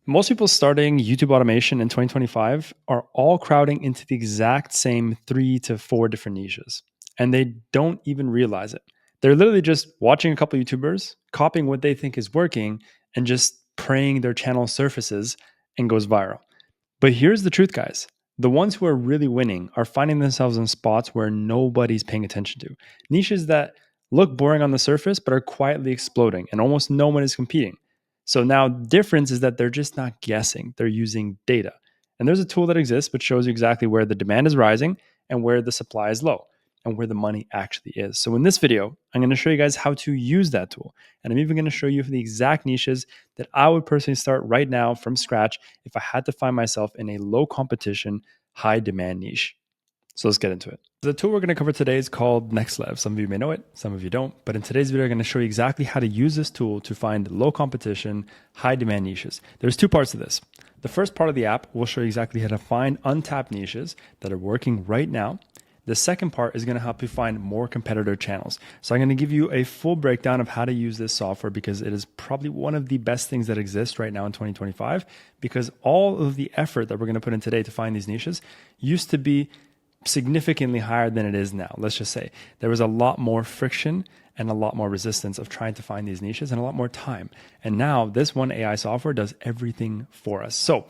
Most people starting YouTube automation in 2025 are all crowding into the exact same 3 to 4 different niches, and they don't even realize it. They're literally just watching a couple YouTubers, copying what they think is working, and just praying their channel surfaces and goes viral. But here's the truth, guys. The ones who are really winning are finding themselves in spots where nobody's paying attention to. Niches that look boring on the surface, but are quietly exploding, and almost no one is competing. So now, difference is that they're just not guessing, they're using data. And there's a tool that exists which shows you exactly where the demand is rising and where the supply is low and where the money actually is. So in this video, I'm going to show you guys how to use that tool. And I'm even going to show you the exact niches that I would personally start right now from scratch if I had to find myself in a low competition, high demand niche. So let's get into it. The tool we're going to cover today is called NexLev. Some of you may know it, some of you don't. But in today's video, I'm going to show you exactly how to use this tool to find low competition, high demand niches. There's 2 parts to this. The first part of the app will show you exactly how to find untapped niches that are working right now. The second part is going to help you find more competitor channels. So I'm going to give you a full breakdown of how to use this software because it is probably one of the best things that exists right now in 2025, because all of the effort that we're going to put in today to find these niches used to be significantly higher than it is now. Let's just say there was a lot more friction and a lot more resistance of trying to find these niches and a lot more time. And now this one AI software does everything for us. So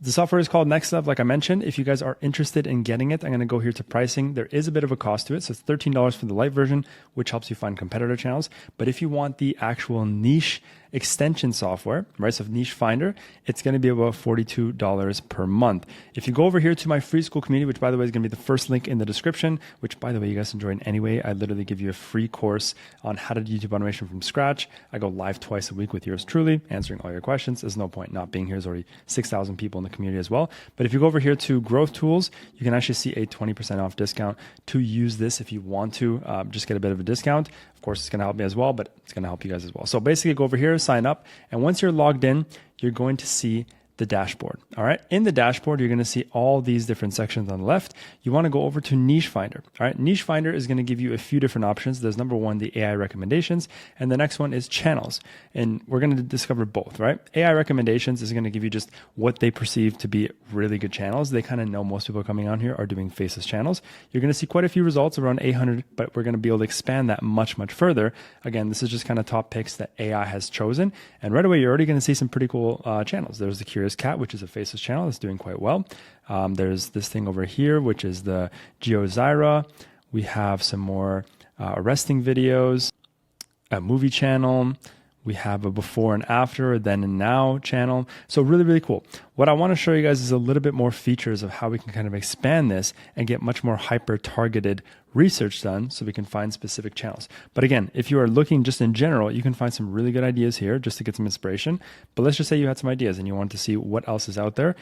the software is called NexLev, like I mentioned. If you guys are interested in getting it, I'm going to go here to pricing. There is a bit of a cost to it. So it's $13 for the light version, which helps you find competitor channels. But if you want the actual niche extension software, right, so niche finder, it's going to be about $42 per month. If you go over here to my free school community, which by the way is going to be the first link in the description, which by the way, you guys can join anyway. I literally give you a free course on how to do YouTube automation from scratch. I go live twice a week with yours truly, answering all your questions. There's no point not being here. There's already 6,000 people in the community as well. But if you go over here to growth tools, you can actually see a 20% off discount to use this if you want to just get a bit of a discount. Of course, it's going to help me as well, but it's going to help you guys as well. So basically go over here, sign up. And once you're logged in, you're going to see the dashboard. All right. In the dashboard, you're going to see all these different sections on the left. You want to go over to Niche Finder. All right. Niche Finder is going to give you a few different options. There's number 1, the AI recommendations, and the next one is channels. And we're going to discover both, right? AI recommendations is going to give you just what they perceive to be really good channels. They kind of know most people coming on here are doing faceless channels. You're going to see quite a few results, around 800, but we're going to be able to expand that much, much further. Again, this is just kind of top picks that AI has chosen. And right away, you're already going to see some pretty cool channels. There's the Curious Cat, which is a faceless channel that's doing quite well. There's this thing over here, which is the GeoZyra. We have some more arresting videos, a movie channel. We have a before and after, a then and now channel. So really, really cool. What I want to show you guys is a little bit more features of how we can kind of expand this and get much more hyper-targeted research done so we can find specific channels. But again, if you are looking just in general, you can find some really good ideas here just to get some inspiration. But let's just say you had some ideas and you want to see what else is out there.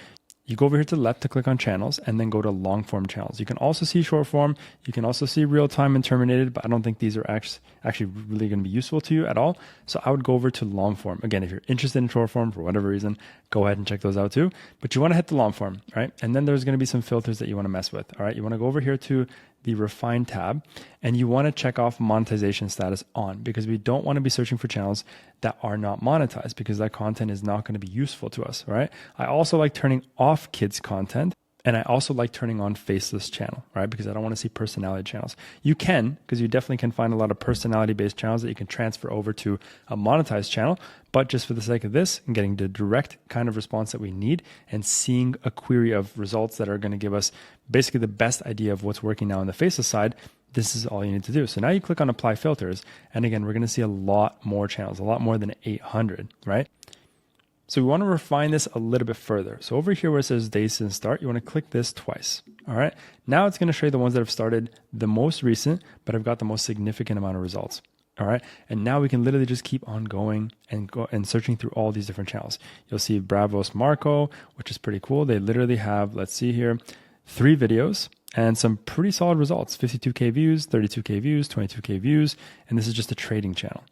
You go over here to the left to click on channels and then go to long form channels. You can also see short form. You can also see real time and terminated, but I don't think these are actually really going to be useful to you at all. So I would go over to long form. Again, if you're interested in short form for whatever reason, go ahead and check those out too. But you want to hit the long form, right? And then there's going to be some filters that you want to mess with. All right. You want to go over here to the refine tab and you want to check off monetization status on, because we don't want to be searching for channels that are not monetized, because that content is not going to be useful to us, right? I also like turning off kids content, and I also like turning on faceless channel, right? Because I don't want to see personality channels. You can, because you definitely can find a lot of personality-based channels that you can transfer over to a monetized channel. But just for the sake of this and getting the direct kind of response that we need and seeing a query of results that are going to give us basically the best idea of what's working now on the faceless side, this is all you need to do. So now you click on apply filters. And again, we're going to see a lot more channels, a lot more than 800, right? So we want to refine this a little bit further. So over here where it says days since start, you want to click this twice. All right. Now it's going to show you the ones that have started the most recent, but have got the most significant amount of results. All right. And now we can literally just keep on going and searching through all these different channels. You'll see Bravos Marco, which is pretty cool. They literally have, let's see here, 3 videos and some pretty solid results, 52K views, 32K views, 22K views. And this is just a trading channel.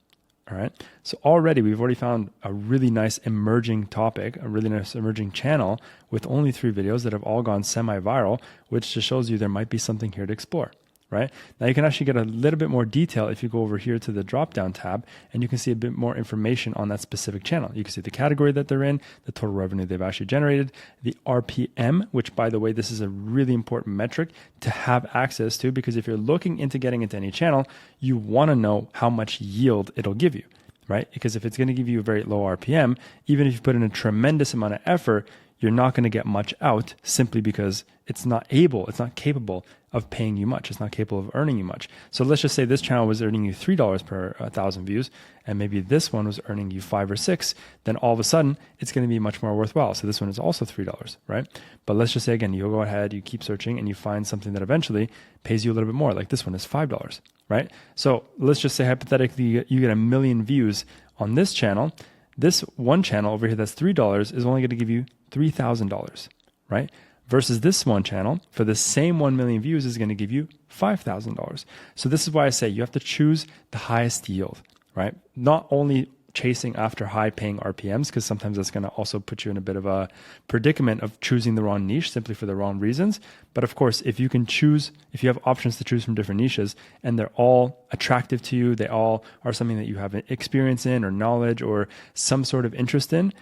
All right. So we've already found a really nice emerging topic, a really nice emerging channel with only 3 videos that have all gone semi-viral, which just shows you there might be something here to explore, right? Now you can actually get a little bit more detail if you go over here to the drop down tab, and you can see a bit more information on that specific channel. You can see the category that they're in, the total revenue they've actually generated, the RPM, which by the way, this is a really important metric to have access to, because if you're looking into getting into any channel, you want to know how much yield it'll give you, right? Because if it's going to give you a very low RPM, even if you put in a tremendous amount of effort, you're not going to get much out simply because it's not capable of paying you much. It's not capable of earning you much. So let's just say this channel was earning you $3 per 1,000 views, and maybe this one was earning you 5 or 6, then all of a sudden it's going to be much more worthwhile. So this one is also $3, right? But let's just say again, you go ahead, you keep searching, and you find something that eventually pays you a little bit more. Like this one is $5, right? So let's just say hypothetically you get 1 million views on this channel. This one channel over here that's $3 is only going to give you $3,000, right? Versus this one channel for the same 1 million views is going to give you $5,000. So this is why I say you have to choose the highest yield, right? Not only chasing after high paying RPMs, because sometimes that's going to also put you in a bit of a predicament of choosing the wrong niche simply for the wrong reasons. But of course, if you have options to choose from different niches and they're all attractive to you, they all are something that you have experience in or knowledge or some sort of interest in,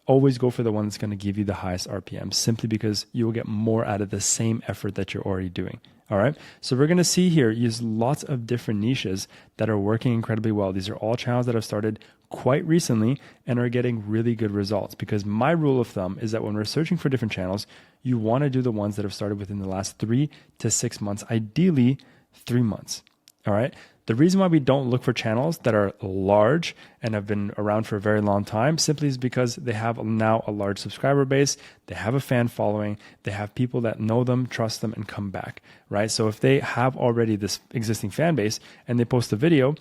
always go for the one that's going to give you the highest RPM, simply because you will get more out of the same effort that you're already doing. All right. So we're going to see here, use lots of different niches that are working incredibly well. These are all channels that have started quite recently and are getting really good results, because my rule of thumb is that when we're searching for different channels, you want to do the ones that have started within the last 3 to 6 months, ideally 3 months. All right. The reason why we don't look for channels that are large and have been around for a very long time simply is because they have now a large subscriber base, they have a fan following, they have people that know them, trust them, and come back, right? So if they have already this existing fan base and they post a video,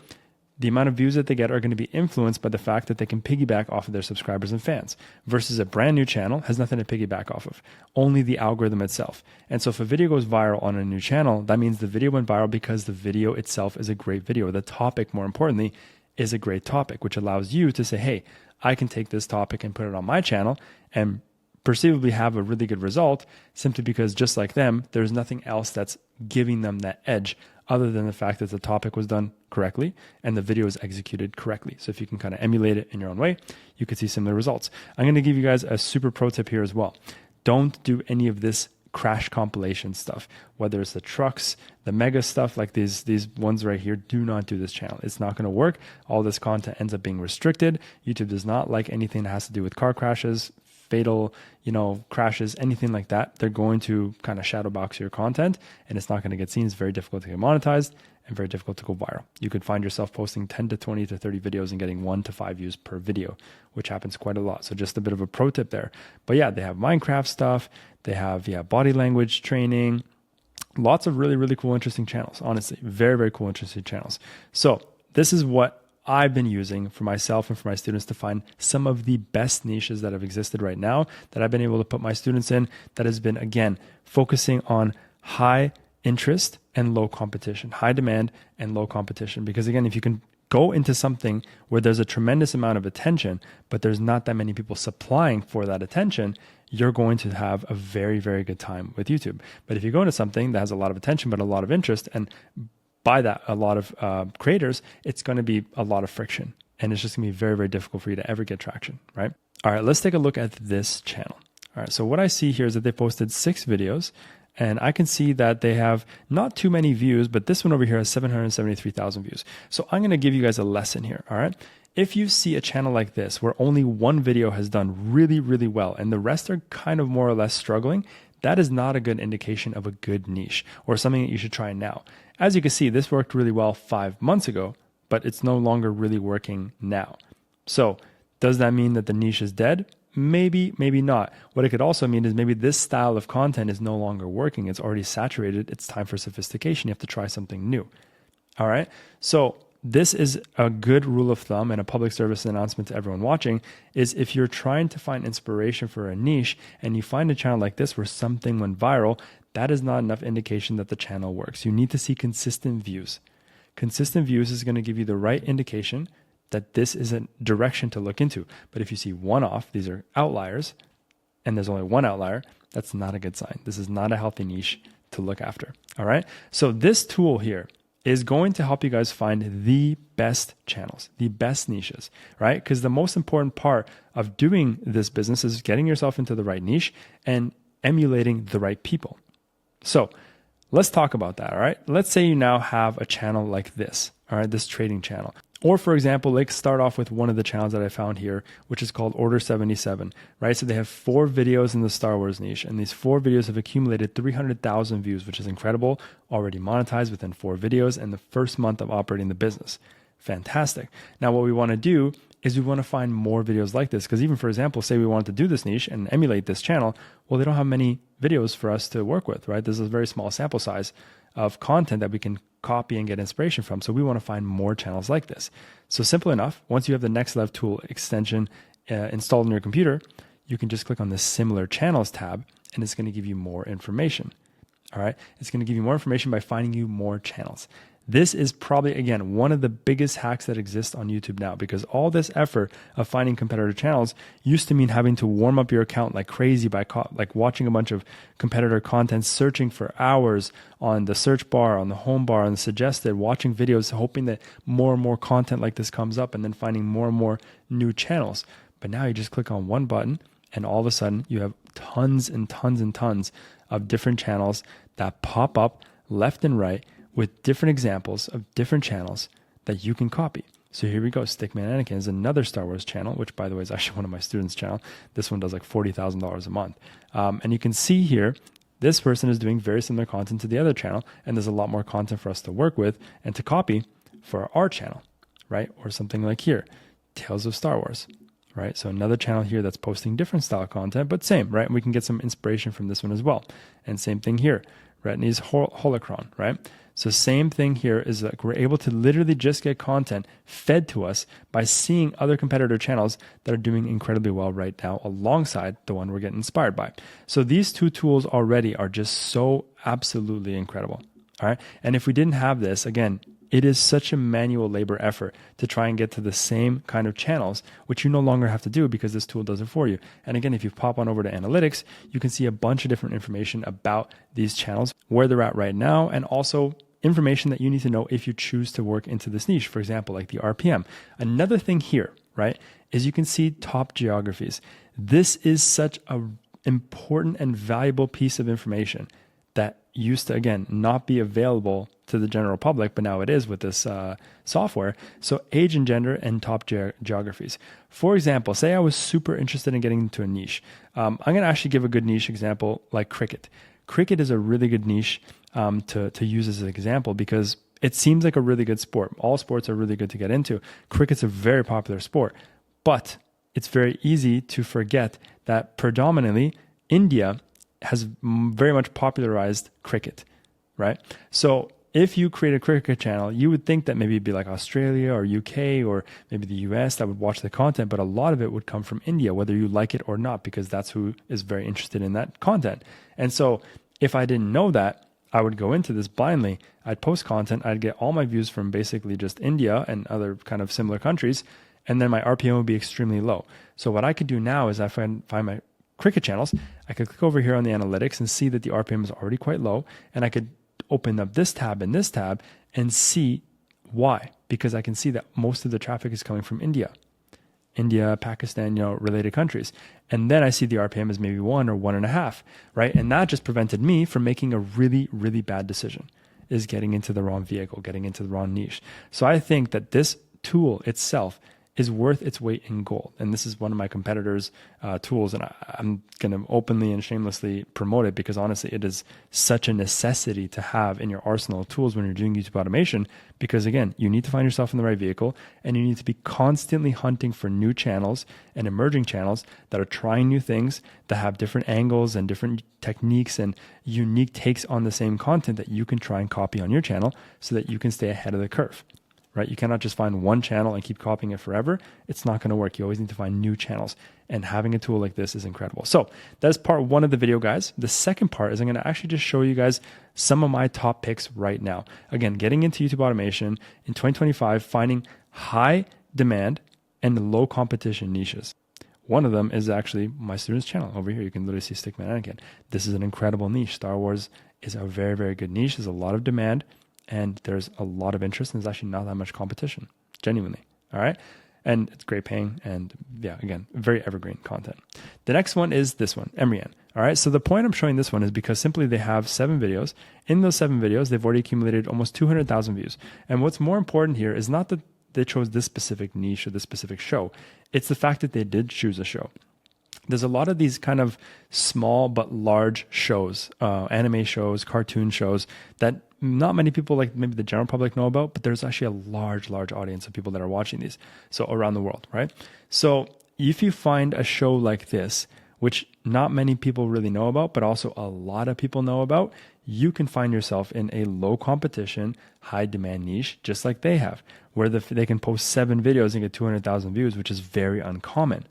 the amount of views that they get are going to be influenced by the fact that they can piggyback off of their subscribers and fans, versus a brand new channel has nothing to piggyback off of, only the algorithm itself. And so if a video goes viral on a new channel, that means the video went viral because the video itself is a great video. The topic, more importantly, is a great topic, which allows you to say, hey, I can take this topic and put it on my channel and perceivably have a really good result, simply because just like them, there's nothing else that's giving them that edge other than the fact that the topic was done correctly and the video is executed correctly. So if you can kind of emulate it in your own way, you could see similar results. I'm going to give you guys a super pro tip here as well. Don't do any of this crash compilation stuff, whether it's the trucks, the mega stuff like these ones right here. Do not do this channel. It's not going to work. All this content ends up being restricted. YouTube does not like anything that has to do with car crashes, fatal, crashes, anything like that. They're going to kind of shadow box your content and it's not going to get seen. It's very difficult to get monetized and very difficult to go viral. You could find yourself posting 10 to 20 to 30 videos and getting 1 to 5 views per video, which happens quite a lot. So just a bit of a pro tip there. But yeah, they have Minecraft stuff. They have, body language training, lots of really, really cool, interesting channels. Honestly, very, very cool, interesting channels. So this is what I've been using for myself and for my students to find some of the best niches that have existed right now that I've been able to put my students in, that has been, again, focusing on high interest and low competition, high demand and low competition. Because again, if you can go into something where there's a tremendous amount of attention, but there's not that many people supplying for that attention, you're going to have a very, very good time with YouTube. But if you go into something that has a lot of attention, but a lot of interest, and by that, a lot of creators, it's going to be a lot of friction. And it's just going to be very, very difficult for you to ever get traction, right? All right, let's take a look at this channel. All right, so what I see here is that they posted 6 videos, and I can see that they have not too many views, but this one over here has 773,000 views. So I'm going to give you guys a lesson here, all right? If you see a channel like this where only one video has done really, really well and the rest are kind of more or less struggling, that is not a good indication of a good niche or something that you should try now. As you can see, this worked really well 5 months ago, but it's no longer really working now. So does that mean that the niche is dead? Maybe, maybe not. What it could also mean is maybe this style of content is no longer working. It's already saturated. It's time for sophistication. You have to try something new. All right. So this is a good rule of thumb and a public service announcement to everyone watching is if you're trying to find inspiration for a niche and you find a channel like this where something went viral, that is not enough indication that the channel works. You need to see consistent views. Consistent views is going to give you the right indication that this is a direction to look into. But if you see one-off, these are outliers, and there's only one outlier, that's not a good sign. This is not a healthy niche to look after. All right. So this tool here is going to help you guys find the best channels, the best niches, right? Because the most important part of doing this business is getting yourself into the right niche and emulating the right people. So let's talk about that. All right. Let's say you now have a channel like this. All right. This trading channel. Or for example, let's start off with one of the channels that I found here, which is called Order 77, right? So they have 4 videos in the Star Wars niche, and these 4 videos have accumulated 300,000 views, which is incredible, already monetized within 4 videos and the first month of operating the business. Fantastic. Now, what we want to do is we want to find more videos like this, because even, for example, say we wanted to do this niche and emulate this channel, well, they don't have many videos for us to work with, right? This is a very small sample size of content that we can copy and get inspiration from. So we want to find more channels like this. So simple enough, once you have the NexLev tool extension installed on your computer, you can just click on the similar channels tab and it's going to give you more information. All right. It's going to give you more information by finding you more channels. This is probably, again, one of the biggest hacks that exist on YouTube now, because all this effort of finding competitor channels used to mean having to warm up your account like crazy by like watching a bunch of competitor content, searching for hours on the search bar, on the home bar, on the suggested, watching videos, hoping that more and more content like this comes up, and then finding more and more new channels. But now you just click on one button and all of a sudden you have tons and tons and tons of different channels that pop up left and right with different examples of different channels that you can copy. So here we go. Stickman Anakin is another Star Wars channel, which by the way is actually one of my students' channel. This one does like $40,000 a month. And you can see here, this person is doing very similar content to the other channel, and there's a lot more content for us to work with and to copy for our channel, right? Or something like here, Tales of Star Wars, right? So another channel here that's posting different style content, but same, right? And we can get some inspiration from this one as well. And same thing here, Retney's Holocron, right? So same thing here is that we're able to literally just get content fed to us by seeing other competitor channels that are doing incredibly well right now alongside the one we're getting inspired by. So these 2 tools already are just so absolutely incredible. All right. And if we didn't have this, again, it is such a manual labor effort to try and get to the same kind of channels, which you no longer have to do because this tool does it for you. And again, if you pop on over to analytics, you can see a bunch of different information about these channels, where they're at right now, and also information that you need to know if you choose to work into this niche, for example, like the RPM. Another thing here, right, is you can see top geographies. This is such an important and valuable piece of information that used to, again, not be available to the general public, but now it is with this software. So age and gender and top geographies. For example, say I was super interested in getting into a niche. I'm going to actually give a good niche example like cricket. Cricket is a really good niche to use as an example because it seems like a really good sport. All sports are really good to get into. Cricket's a very popular sport, but it's very easy to forget that predominantly India has very much popularized cricket, right? So if you create a cricket channel, you would think that maybe it'd be like Australia or UK or maybe the US that would watch the content, but a lot of it would come from India, whether you like it or not, because that's who is very interested in that content. And so if I didn't know that, I would go into this blindly. I'd post content. I'd get all my views from basically just India and other kind of similar countries. And then my RPM would be extremely low. So what I could do now is I find my cricket channels. I could click over here on the analytics and see that the RPM is already quite low. And I could open up this tab and this tab and see why. Because I can see that most of the traffic is coming from India, Pakistan, related countries. And then I see the RPM is maybe 1 or 1.5, right? And that just prevented me from making a really, really bad decision, is getting into the wrong vehicle, getting into the wrong niche. So I think that this tool itself is worth its weight in gold. And this is one of my competitors' tools. And I'm going to openly and shamelessly promote it because honestly, it is such a necessity to have in your arsenal of tools when you're doing YouTube automation. Because again, you need to find yourself in the right vehicle and you need to be constantly hunting for new channels and emerging channels that are trying new things, that have different angles and different techniques and unique takes on the same content that you can try and copy on your channel so that you can stay ahead of the curve. Right? You cannot just find one channel and keep copying it forever. It's not going to work. You always need to find new channels. And having a tool like this is incredible. So that's part 1 of the video, guys. The second part is I'm going to actually just show you guys some of my top picks right now. Again, getting into YouTube automation in 2025, finding high demand and low competition niches. One of them is actually my student's channel over here. You can literally see Stickman Anakin. This is an incredible niche. Star Wars is a very, very good niche. There's a lot of demand and there's a lot of interest, and there's actually not that much competition, genuinely. All right. And it's great paying. And yeah, again, very evergreen content. The next one is this one, Emrian. All right. So the point I'm showing this one is because simply they have 7 videos. In those 7 videos, they've already accumulated almost 200,000 views. And what's more important here is not that they chose this specific niche or this specific show. It's the fact that they did choose a show. There's a lot of these kind of small but large shows, anime shows, cartoon shows that not many people, like maybe the general public, know about, but there's actually a large audience of people that are watching these. So around the world, right? So if you find a show like this, which not many people really know about, but also a lot of people know about, you can find yourself in a low competition, high demand niche, just like they have, where they can post 7 videos and get 200,000 views, which is very uncommon,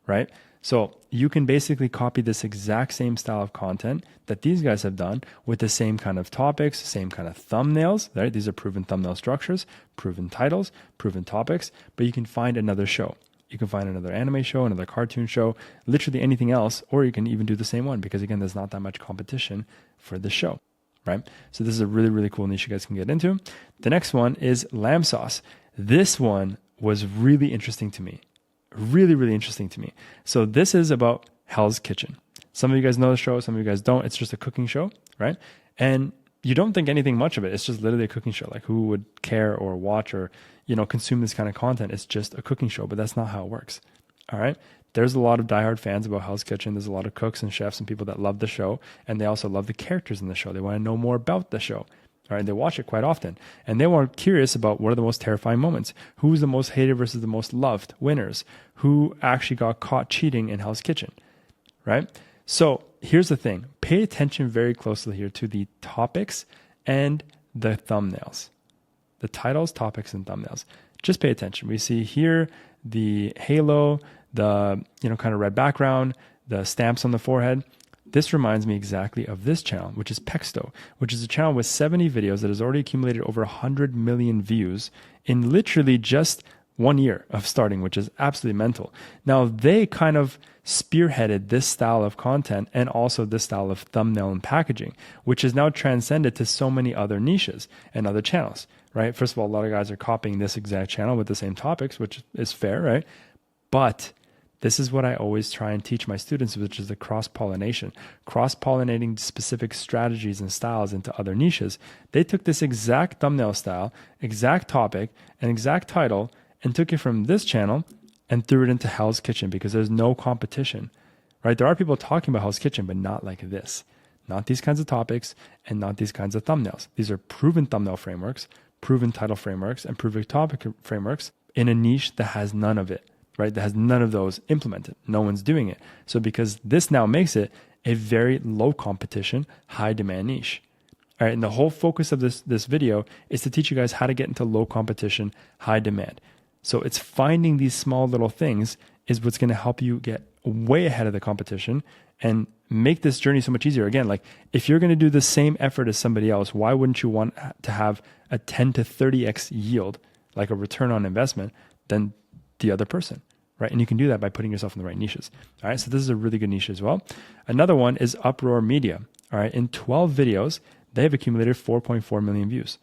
right? So you can basically copy this exact same style of content that these guys have done with the same kind of topics, same kind of thumbnails, right? These are proven thumbnail structures, proven titles, proven topics, but you can find another show. You can find another anime show, another cartoon show, literally anything else, or you can even do the same one because again, there's not that much competition for the show, right? So this is a really, really cool niche you guys can get into. The next one is lamb sauce. This one was really interesting to me. Really, really interesting to me. So this is about Hell's Kitchen. Some of you guys know the show, some of you guys don't. It's just a cooking show, right? And you don't think anything much of it. It's just literally a cooking show. Like who would care or watch or, consume this kind of content? It's just a cooking show, but that's not how it works. All right. There's a lot of diehard fans about Hell's Kitchen. There's a lot of cooks and chefs and people that love the show. And they also love the characters in the show. They want to know more about the show. All right, they watch it quite often. And they were curious about what are the most terrifying moments. Who's the most hated versus the most loved winners? Who actually got caught cheating in Hell's Kitchen, right? So here's the thing. Pay attention very closely here to the topics and the thumbnails. The titles, topics, and thumbnails. Just pay attention. We see here the halo, the kind of red background, the stamps on the forehead. This reminds me exactly of this channel, which is Pexto, which is a channel with 70 videos that has already accumulated over 100 million views in literally just 1 year of starting, which is absolutely mental. Now, they kind of spearheaded this style of content and also this style of thumbnail and packaging, which is now transcended to so many other niches and other channels, right? First of all, a lot of guys are copying this exact channel with the same topics, which is fair, right? But this is what I always try and teach my students, which is the cross-pollination, cross-pollinating specific strategies and styles into other niches. They took this exact thumbnail style, exact topic, and exact title, and took it from this channel and threw it into Hell's Kitchen because there's no competition, right? There are people talking about Hell's Kitchen, but not like this. Not these kinds of topics and not these kinds of thumbnails. These are proven thumbnail frameworks, proven title frameworks, and proven topic frameworks in a niche that has none of it. Right? That has none of those implemented. No one's doing it. So because this now makes it a very low competition, high demand niche. All right. And the whole focus of this video is to teach you guys how to get into low competition, high demand. So it's finding these small little things is what's going to help you get way ahead of the competition and make this journey so much easier. Again, like if you're going to do the same effort as somebody else, why wouldn't you want to have a 10 to 30x yield, like a return on investment, than the other person, right? And you can do that by putting yourself in the right niches. All right. So this is a really good niche as well. Another one is Uproar Media. All right. In 12 videos, they have accumulated 4.4 million views.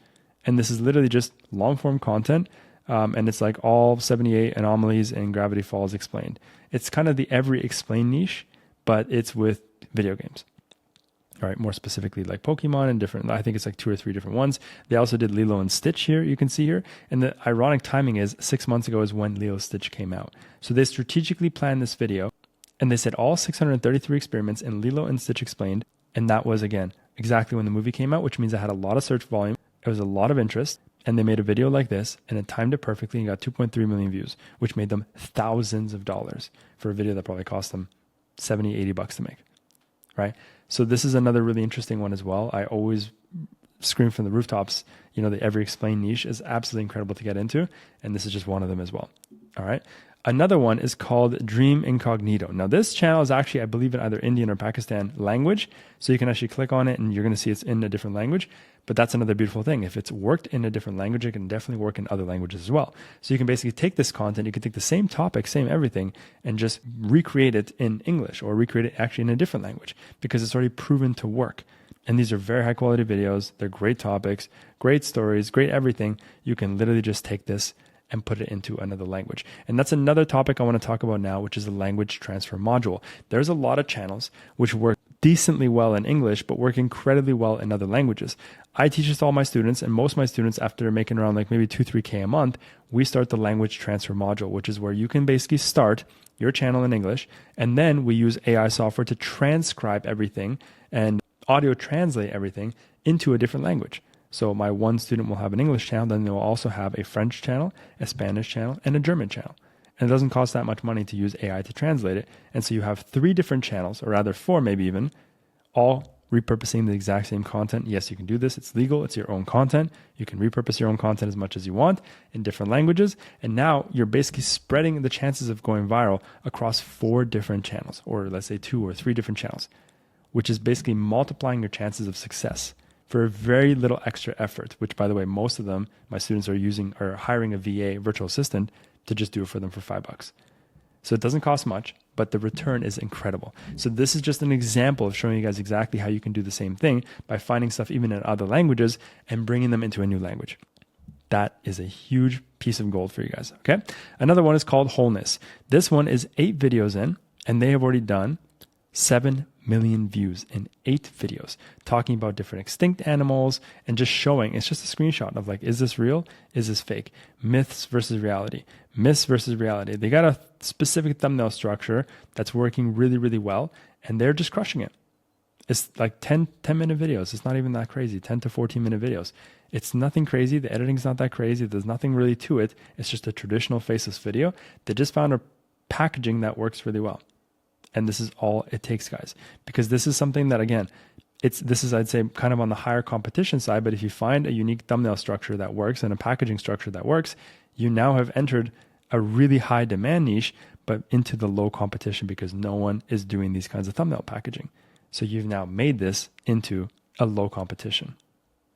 And this is literally just long form content. And it's like all 78 anomalies and gravity falls explained. It's kind of the every explain niche, but it's with video games. All right, more specifically like Pokemon and different, I think it's like 2 or 3 different ones. They also did Lilo and Stitch here, you can see here. And the ironic timing is 6 months ago is when Lilo and Stitch came out. So they strategically planned this video and they said all 633 experiments in Lilo and Stitch explained. And that was, again, exactly when the movie came out, which means it had a lot of search volume. It was a lot of interest. And they made a video like this and it timed it perfectly and got 2.3 million views, which made them thousands of dollars for a video that probably cost them 70, 80 bucks to make, right? So this is another really interesting one as well. I always scream from the rooftops, the every explain niche is absolutely incredible to get into. And this is just one of them as well. All right. Another one is called Dream Incognito. Now this channel is actually, I believe, in either Indian or Pakistan language. So you can actually click on it and you're going to see it's in a different language. But that's another beautiful thing. If it's worked in a different language, it can definitely work in other languages as well. So you can basically take this content, you can take the same topic, same everything, and just recreate it in English or recreate it actually in a different language because it's already proven to work. And these are very high quality videos. They're great topics, great stories, great everything. You can literally just take this and put it into another language. And that's another topic I want to talk about now, which is the language transfer module. There's a lot of channels which work decently well in English, but work incredibly well in other languages. I teach this to all my students, and most of my students, after making around like maybe 2-3K a month, we start the language transfer module, which is where you can basically start your channel in English, and then we use AI software to transcribe everything and audio translate everything into a different language. So my one student will have an English channel, then they'll also have a French channel, a Spanish channel, and a German channel. And it doesn't cost that much money to use AI to translate it. And so you have 3 different channels, or rather 4 maybe even, all repurposing the exact same content. Yes, you can do this. It's legal. It's your own content. You can repurpose your own content as much as you want in different languages. And now you're basically spreading the chances of going viral across 4 different channels, or let's say 2 or 3 different channels, which is basically multiplying your chances of success for very little extra effort, which, by the way, most of them, my students are hiring a VA, virtual assistant, to just do it for them for $5. So it doesn't cost much, but the return is incredible. So this is just an example of showing you guys exactly how you can do the same thing by finding stuff even in other languages and bringing them into a new language. That is a huge piece of gold for you guys, okay? Another one is called Wholeness. This one is 8 videos in, and they have already done 7 million views in 8 videos talking about different extinct animals and just showing, it's just a screenshot of like, is this real? Is this fake? Myths versus reality. Myths versus reality. They got a specific thumbnail structure that's working really, really well, and they're just crushing it. It's like 10-minute videos. It's not even that crazy, 10 to 14-minute videos. It's nothing crazy. The editing's not that crazy. There's nothing really to it. It's just a traditional faceless video. They just found a packaging that works really well. And this is all it takes, guys, because this is something that, again, this is, I'd say, kind of on the higher competition side. But if you find a unique thumbnail structure that works and a packaging structure that works, you now have entered a really high demand niche, but into the low competition because no one is doing these kinds of thumbnail packaging. So you've now made this into a low competition.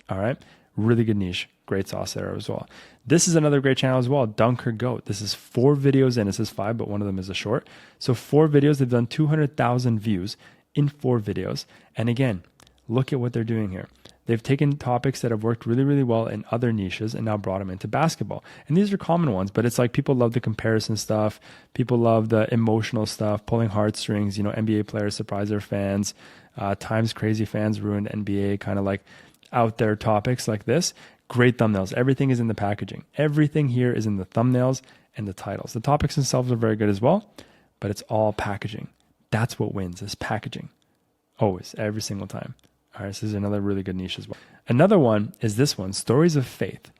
All right. Really good niche. Great sauce there as well. This is another great channel as well, Dunker Goat. This is 4 videos in. It says 5, but one of them is a short. So 4 videos. They've done 200,000 views in 4 videos. And again, look at what they're doing here. They've taken topics that have worked really, really well in other niches and now brought them into basketball. And these are common ones, but it's like people love the comparison stuff. People love the emotional stuff, pulling heartstrings, NBA players surprise their fans, Times Crazy fans ruined NBA, kind of like out there topics like this. Great thumbnails. Everything is in the packaging. Everything here is in the thumbnails and the titles. The topics themselves are very good as well, but it's all packaging. That's what wins, is packaging. Always, every single time. All right, this is another really good niche as well. Another one is this one, Stories of Faith.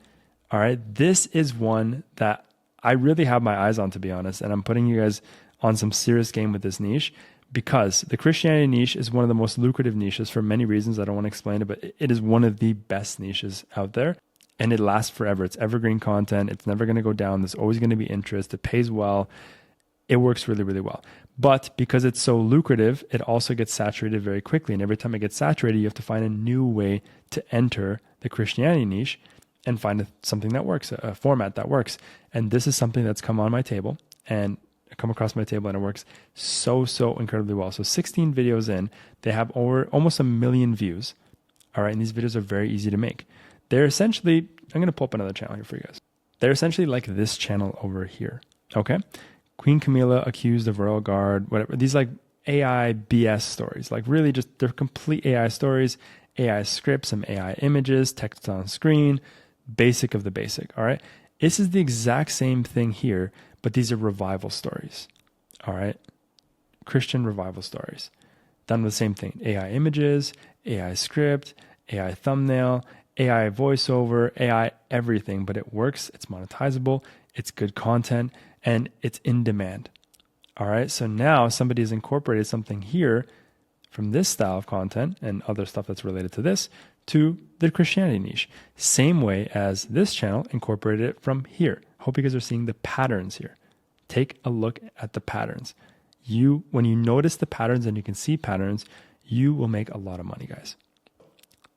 All right, this is one that I really have my eyes on, to be honest, and I'm putting you guys on some serious game with this niche, because the Christianity niche is one of the most lucrative niches for many reasons. I don't want to explain it, but it is one of the best niches out there, and it lasts forever. It's evergreen content. It's never going to go down. There's always going to be interest. It pays well. It works really, really well. But because it's so lucrative, it also gets saturated very quickly. And every time it gets saturated, you have to find a new way to enter the Christianity niche and find something that works, a format that works. And this is something that's come on my table and come across my table, and it works so incredibly well. So 16 videos in, they have over almost 1 million views. All right. And these videos are very easy to make. They're essentially, I'm going to pull up another channel here for you guys. They're essentially like this channel over here. Okay. Queen Camilla accused of royal guard, whatever. These like AI BS stories, like really just, they're complete AI stories, AI scripts, some AI images, text on screen, basic of the basic. All right. This is the exact same thing here, but these are revival stories. All right. Christian revival stories done with the same thing. AI images, AI script, AI thumbnail, AI voiceover, AI everything, but it works. It's monetizable. It's good content, and it's in demand. All right. So now somebody has incorporated something here from this style of content and other stuff that's related to this to the Christianity niche. Same way as this channel incorporated it from here. Hope you guys are seeing the patterns here. Take a look at the patterns. When you notice the patterns and you can see patterns, you will make a lot of money, guys.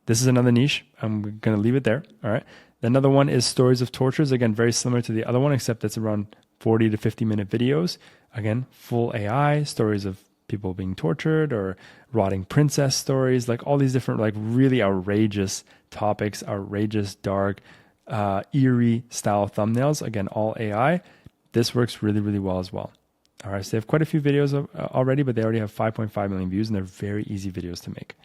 This is another niche. I'm going to leave it there. All right. Another one is Stories of Tortures. Again, very similar to the other one, except it's around 40 to 50 minute videos. Again, full AI, stories of people being tortured or rotting princess stories, like all these different, like really outrageous topics, outrageous, dark, eerie style thumbnails. Again, all AI. This works really, really well as well. All right, so they have quite a few videos already, but they already have 5.5 million views, and they're very easy videos to make.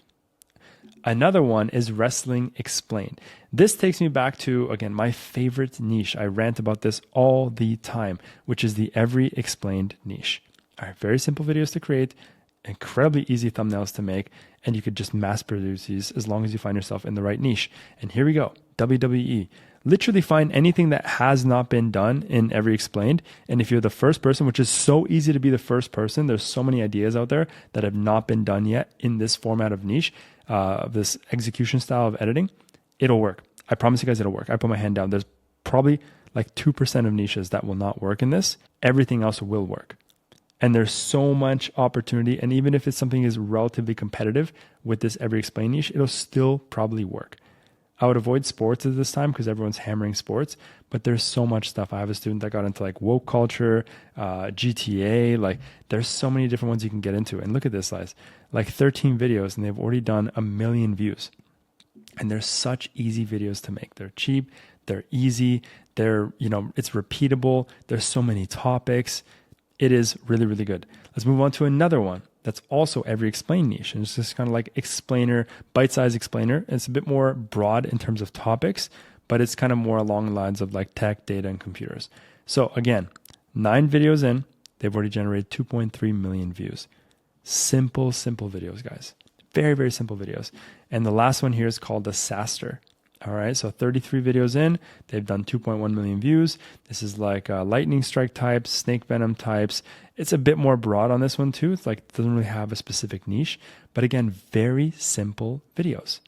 Another one is Wrestling Explained. This takes me back to, again, my favorite niche. I rant about this all the time, which is the Every Explained niche. All right, very simple videos to create, incredibly easy thumbnails to make, and you could just mass produce these as long as you find yourself in the right niche. And here we go, WWE. Literally find anything that has not been done in Every Explained. And if you're the first person, which is so easy to be the first person, there's so many ideas out there that have not been done yet in this format of niche, this execution style of editing, it'll work. I promise you guys it'll work. I put my hand down. There's probably like 2% of niches that will not work in this. Everything else will work. And there's so much opportunity. And even if it's something is relatively competitive with this Every Explained niche, it'll still probably work. I would avoid sports at this time because everyone's hammering sports, but there's so much stuff. I have a student that got into like woke culture, GTA, like there's so many different ones you can get into. And look at this, guys, like 13 videos and they've already done 1 million views. And they're such easy videos to make. They're cheap, they're easy, they're, it's repeatable. There's so many topics. It is really, really good. Let's move on to another one that's also Every Explained niche. And it's just kind of like explainer, bite-sized explainer. It's a bit more broad in terms of topics, but it's kind of more along the lines of like tech, data, and computers. So again, 9 videos in, they've already generated 2.3 million views. Simple videos, guys. Very, very simple videos. And the last one here is called Disaster. All right, so 33 videos in, they've done 2.1 million views. This is like lightning strike types, snake venom types. It's a bit more broad on this one too. It's like, it doesn't really have a specific niche, but again, very simple videos.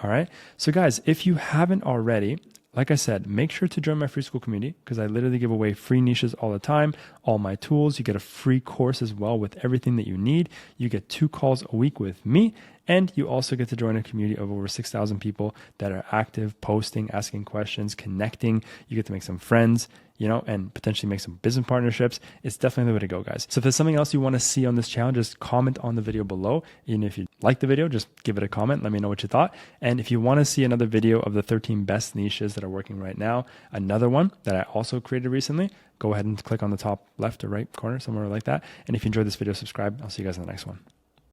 All right, so guys, if you haven't already, like I said, make sure to join my free school community because I literally give away free niches all the time, all my tools. You get a free course as well with everything that you need. You get 2 calls a week with me. And you also get to join a community of over 6,000 people that are active, posting, asking questions, connecting. You get to make some friends, and potentially make some business partnerships. It's definitely the way to go, guys. So if there's something else you want to see on this channel, just comment on the video below. And if you like the video, just give it a comment. Let me know what you thought. And if you want to see another video of the 13 best niches that are working right now, another one that I also created recently, go ahead and click on the top left or right corner, somewhere like that. And if you enjoyed this video, subscribe. I'll see you guys in the next one.